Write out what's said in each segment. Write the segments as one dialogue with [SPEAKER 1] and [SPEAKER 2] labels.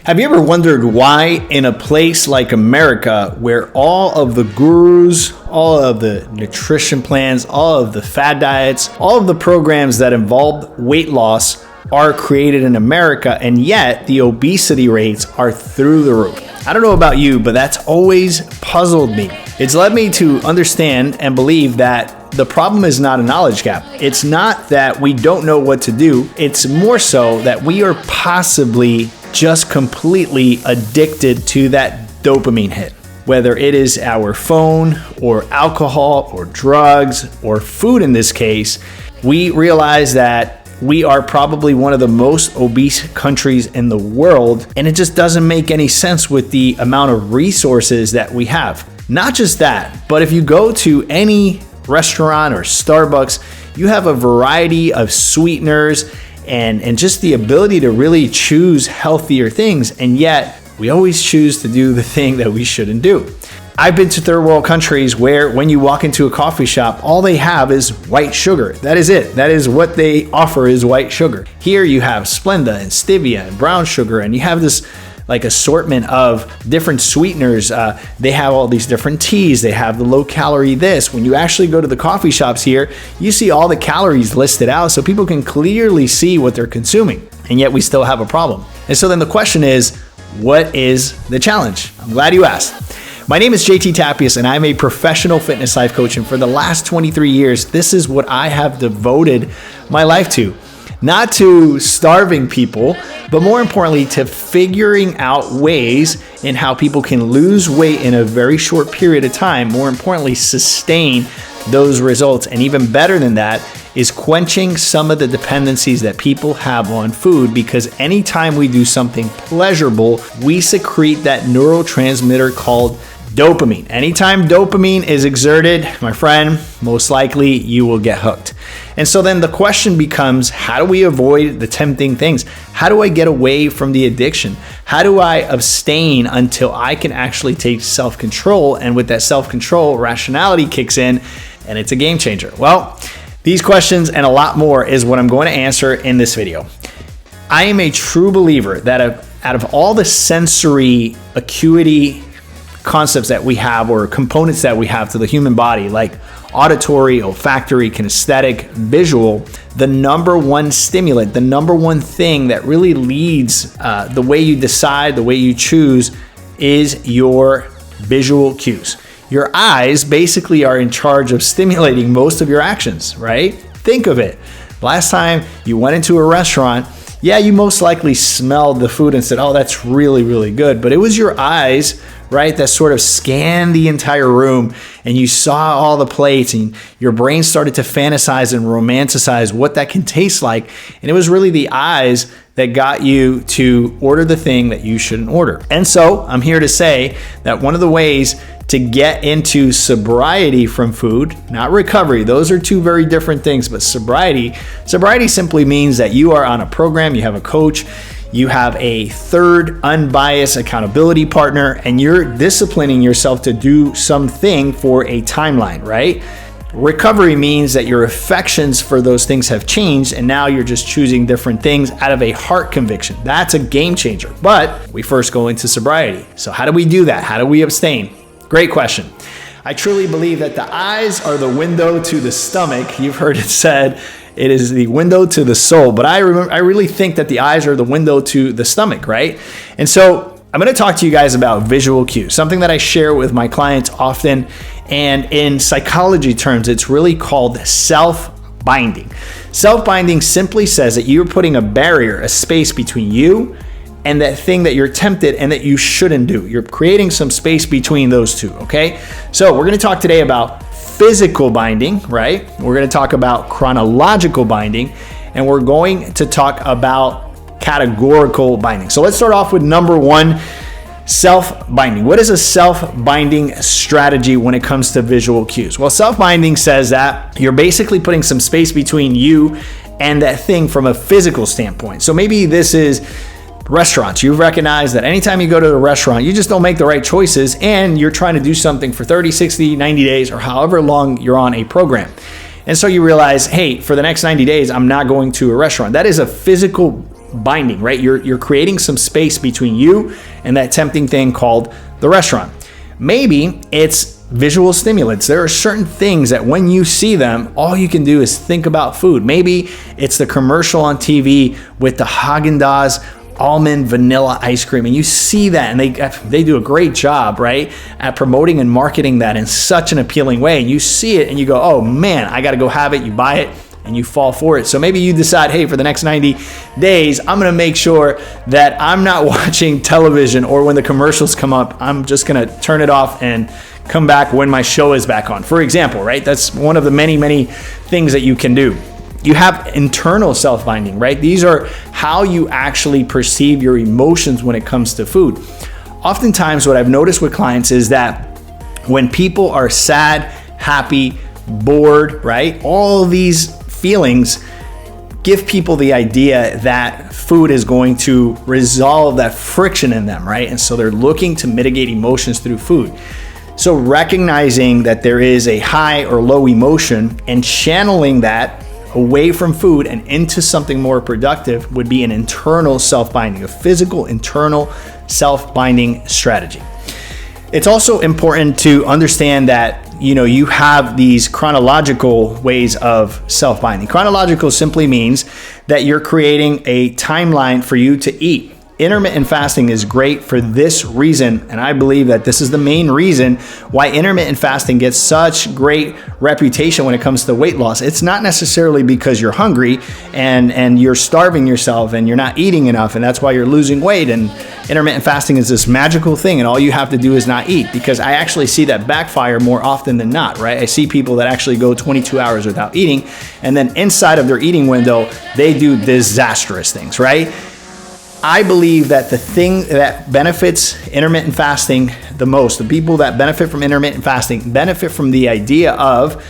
[SPEAKER 1] Have you ever wondered why in a place like America, where all of the gurus, all of the nutrition plans, all of the fad diets, all of the programs that involve weight loss are created in America, and yet the obesity rates are through the roof? I don't know about you, but that's always puzzled me. It's led me to understand and believe that the problem is not a knowledge gap. It's not that we don't know what to do. It's more so that we are possibly just completely addicted to that dopamine hit. Whether it is our phone or alcohol or drugs or food in this case, we realize that we are probably one of the most obese countries in the world, and it just doesn't make any sense with the amount of resources that we have. Not just that, but if you go to any restaurant or Starbucks, you have a variety of sweeteners and just the ability to really choose healthier things, and yet we always choose to do the thing that we shouldn't do. I've been to third world countries where when you walk into a coffee shop, all they have is white sugar. That is it. That is what they offer, is white sugar. Here you have Splenda and stevia and brown sugar, and you have this like assortment of different sweeteners. They have all these different teas. They have the low calorie this. When you actually go to the coffee shops here, you see all the calories listed out so people can clearly see what they're consuming. And yet we still have a problem. And so then the question is, what is the challenge? I'm glad you asked. My name is JT Tapias, and I'm a professional fitness life coach. And for the last 23 years, this is what I have devoted my life to. Not to starving people, but more importantly, to figuring out ways in how people can lose weight in a very short period of time. More importantly, sustain those results. And even better than that is quenching some of the dependencies that people have on food, because anytime we do something pleasurable, we secrete that neurotransmitter called dopamine. Anytime dopamine is exerted, my friend, most likely you will get hooked. And so then the question becomes, how do we avoid the tempting things? How do I get away from the addiction? How do I abstain until I can actually take self-control? And with that self-control, rationality kicks in, and it's a game changer. Well, these questions and a lot more is what I'm going to answer in this video. I am a true believer that out of all the sensory acuity concepts that we have, or components that we have to the human body, like auditory, olfactory, kinesthetic, visual, the number one stimulant, the number one thing that really leads the way you decide, the way you choose, is your visual cues. Your eyes basically are in charge of stimulating most of your actions, right? Think of it. Last time you went into a restaurant, yeah, you most likely smelled the food and said, oh, that's really, really good. But it was your eyes, right, that sort of scanned the entire room, and you saw all the plates, and your brain started to fantasize and romanticize what that can taste like. And it was really the eyes that got you to order the thing that you shouldn't order. And so I'm here to say that one of the ways to get into sobriety from food, not recovery, those are two very different things, but sobriety simply means that you are on a program, you have a coach, you have a third unbiased accountability partner, and you're disciplining yourself to do something for a timeline, right? Recovery means that your affections for those things have changed, and now you're just choosing different things out of a heart conviction. That's a game changer. But we first go into sobriety. So how do we do that? How do we abstain? Great question. I truly believe that the eyes are the window to the stomach. You've heard it said, it is the window to the soul. But I really think that the eyes are the window to the stomach, right? And so I'm going to talk to you guys about visual cues, something that I share with my clients often. And in psychology terms, it's really called self-binding. Self-binding simply says that you're putting a barrier, a space between you and that thing that you're tempted and that you shouldn't do. You're creating some space between those two, okay? So we're going to talk today about physical binding, right? We're going to talk about chronological binding, and we're going to talk about categorical binding. So let's start off with number one, self-binding. What is a self-binding strategy when it comes to visual cues? Well, self-binding says that you're basically putting some space between you and that thing from a physical standpoint. So maybe this is restaurants. You've recognized that anytime you go to a restaurant, you just don't make the right choices, and you're trying to do something for 30, 60, 90 days, or however long you're on a program. And so you realize, hey, for the next 90 days, I'm not going to a restaurant. That is a physical self-binding, right? You're creating some space between you and that tempting thing called the restaurant. Maybe it's visual stimulants. There are certain things that when you see them, all you can do is think about food. Maybe it's the commercial on TV with the Haagen-Dazs almond vanilla ice cream, and you see that, and they do a great job, right, at promoting and marketing that in such an appealing way. And you see it and you go, oh man, I got to go have it. You buy it and you fall for it. So maybe you decide, hey, for the next 90 days, I'm going to make sure that I'm not watching television, or when the commercials come up, I'm just going to turn it off and come back when my show is back on, for example, right? That's one of the many things that you can do. You have internal self-binding, right? These are how you actually perceive your emotions when it comes to food. Oftentimes, what I've noticed with clients is that when people are sad, happy, bored, right? All these feelings give people the idea that food is going to resolve that friction in them, right? And so they're looking to mitigate emotions through food. So recognizing that there is a high or low emotion and channeling that away from food and into something more productive would be an internal self-binding, a physical internal self-binding strategy. It's also important to understand that you have these chronological ways of self-binding. Chronological simply means that you're creating a timeline for you to eat. Intermittent fasting is great for this reason, and I believe that this is the main reason why intermittent fasting gets such great reputation when it comes to weight loss. It's not necessarily because you're hungry and you're starving yourself and you're not eating enough, and that's why you're losing weight. And intermittent fasting is this magical thing, and all you have to do is not eat, because I actually see that backfire more often than not, right? I see people that actually go 22 hours without eating, and then inside of their eating window, they do disastrous things, right? I believe that the thing that benefits intermittent fasting the most, the people that benefit from intermittent fasting benefit from the idea of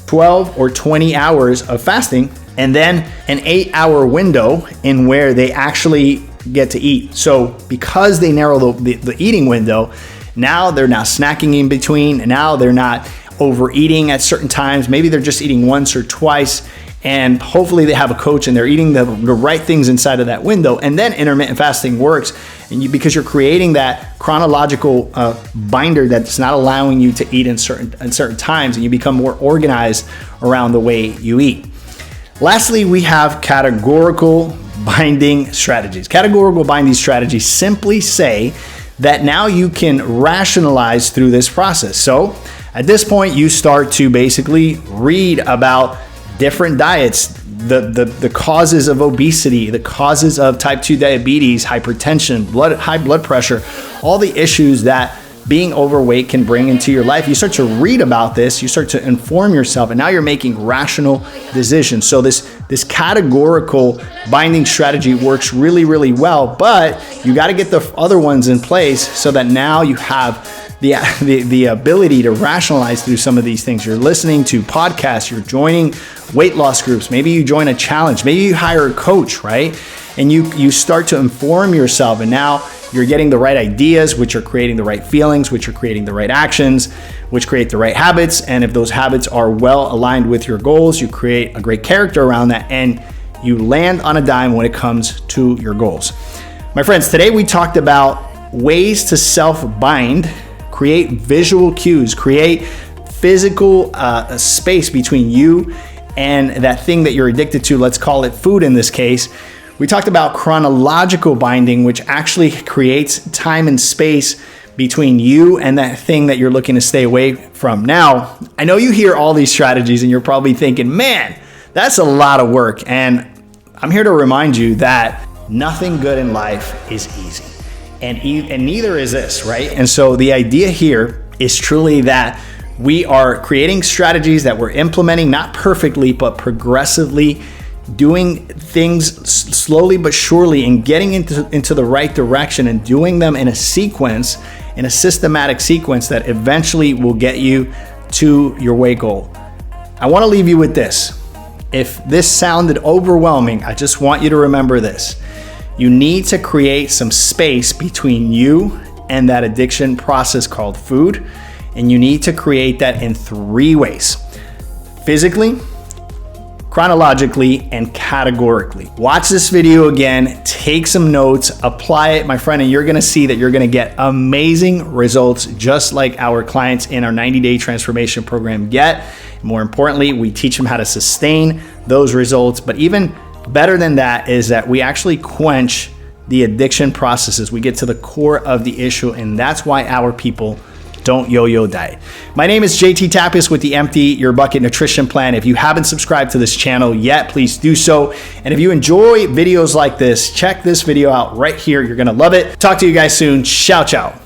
[SPEAKER 1] 12 or 20 hours of fasting and then an 8-hour window in where they actually get to eat. So because they narrow the eating window, now they're not snacking in between, now they're not overeating at certain times. Maybe they're just eating once or twice, and hopefully they have a coach and they're eating the right things inside of that window. And then intermittent fasting works, and because you're creating that chronological binder that's not allowing you to eat in certain times, and you become more organized around the way you eat. Lastly, we have categorical binding strategies. Categorical binding strategies simply say that now you can rationalize through this process. So at this point, you start to basically read about different diets, the causes of obesity, the causes of type 2 diabetes, hypertension, high blood pressure, all the issues that being overweight can bring into your life. You start to read about this, you start to inform yourself, and now you're making rational decisions. So this categorical binding strategy works really well, but you got to get the other ones in place so that now you have the ability to rationalize through some of these things. You're listening to podcasts, you're joining weight loss groups, maybe you join a challenge, maybe you hire a coach, right? And you start to inform yourself, and now you're getting the right ideas, which are creating the right feelings, which are creating the right actions, which create the right habits. And if those habits are well aligned with your goals, you create a great character around that, and you land on a dime when it comes to your goals. My friends, today we talked about ways to self-bind, create visual cues, create physical space between you and that thing that you're addicted to. Let's call it food in this case. We talked about chronological binding, which actually creates time and space between you and that thing that you're looking to stay away from. Now, I know you hear all these strategies and you're probably thinking, man, that's a lot of work. And I'm here to remind you that nothing good in life is easy. And neither is this, right? And so the idea here is truly that we are creating strategies that we're implementing, not perfectly, but progressively, doing things slowly but surely and getting into the right direction and doing them in a sequence, in a systematic sequence that eventually will get you to your weight goal. I want to leave you with this. If this sounded overwhelming, I just want you to remember this. You need to create some space between you and that addiction process called food, and you need to create that in 3 ways. Physically, chronologically and categorically. Watch this video again, take some notes, apply it, my friend, and you're gonna see that you're gonna get amazing results just like our clients in our 90-day transformation program get. More importantly, we teach them how to sustain those results, but even better than that is that we actually quench the addiction processes. We get to the core of the issue, and that's why our people don't yo-yo diet. My name is JT Tapias with the Empty Your Bucket Nutrition Plan. If you haven't subscribed to this channel yet, please do so. And if you enjoy videos like this, check this video out right here. You're gonna love it. Talk to you guys soon. Ciao, ciao.